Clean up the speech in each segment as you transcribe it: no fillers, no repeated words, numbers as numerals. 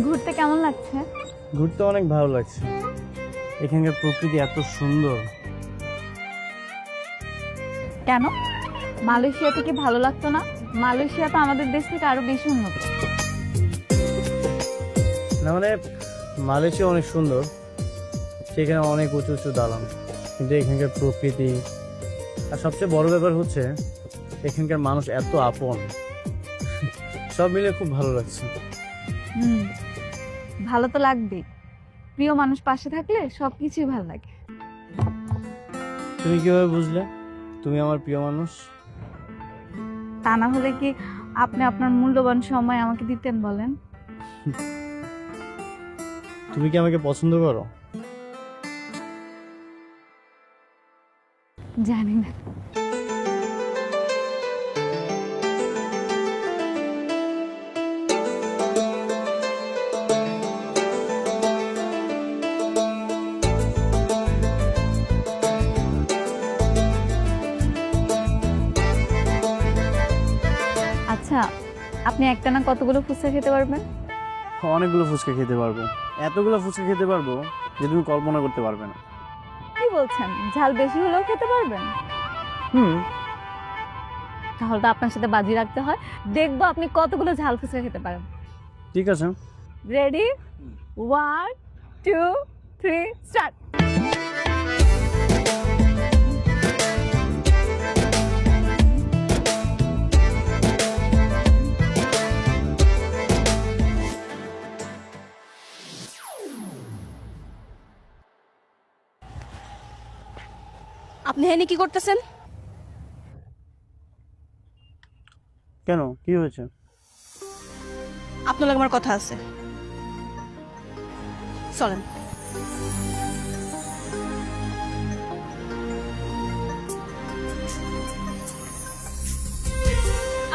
ঘুরতে কেমন লাগছে? ঘুরতে অনেক ভালো লাগছে। এখানকার প্রকৃতি এত সুন্দর। কেন মালয়েশিয়া থেকে ভালো লাগতো না? মালয়েশিয়া তো আমাদের দেশ থেকে আরো বেশি উন্নত। না মানে মালয়েশিয়া অনেক সুন্দর, সেখানে অনেক উঁচু উঁচু দালান, কিন্তু এখানকার প্রকৃতি আর সবচেয়ে বড় ব্যাপার হচ্ছে এখানকার মানুষ এত আপন। সব মিলে খুব ভালো লাগছে। হুম, ভালো তো লাগবেই। প্রিয় মানুষ পাশে থাকলে সবকিছুই ভালো লাগে। তুমি কিভাবে বুঝলে তুমি আমার প্রিয় মানুষ? তা না হলে কি আপনি আপনার মূল্যবান সময় আমাকে দিতেন বলেন? তুমি কি আমাকে পছন্দ করো? জানি না। আচ্ছা, আপনি একটানা কতগুলো ফুচকা খেতে পারবেন? অনেকগুলো ফুচকা খেতে পারবো, এতগুলো ফুচকা খেতে পারবো যে তুমি কল্পনা করতে পারবে না। কি বলছেন, ঝাল বেশি হলেও খেতে পারবেন? হুম। তাহলে তো আপনার সাথে বাজি রাখতে হয়, দেখবো আপনি কতগুলো ঝাল ফুচকা খেতে পারেন। ঠিক আছে। Ready, 1 2 3 start. আপনি এখানে কি করতেছেন? কেন, কি হয়েছে? আপনার লাগে আমার কথা আছে, চলেন।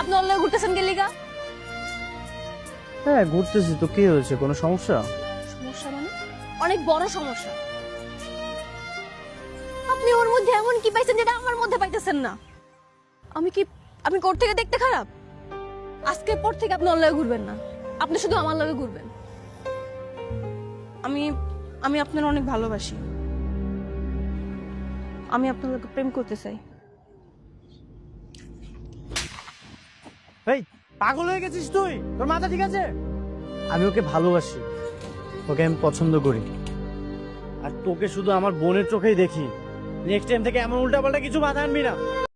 আপনি অনলাইনে ঘুরতেছেন গেলিগা? হ্যাঁ ঘুরতেছি তো, কি হয়েছে, কোনো সমস্যা? সমস্যা মানে অনেক বড় সমস্যা। আপনি ওর মধ্যে এমন কি পাইছেন যেটা আমার মধ্যে পাইতেছেন না? আমি কোর থেকে দেখতে খারাপ? আজকের পর থেকে আপনি অনলাইনে ঘুরবেন না, আপনি শুধু আমার লগে ঘুরবেন। আমি আমি আপনার অনেক ভালোবাসি, আমি আপনার লগে প্রেম করতে চাই। এই পাগল হয়ে গেছিস তুই? তোর মাথা ঠিক আছে? আমি ওকে ভালোবাসি, ওকে আমি পছন্দ করি, আর তোকে শুধু আমার বোনের চোখেই দেখি। নেক্সট টাইম থেকে এমন উল্টাপাল্টা কিছু বাধা আনবি না।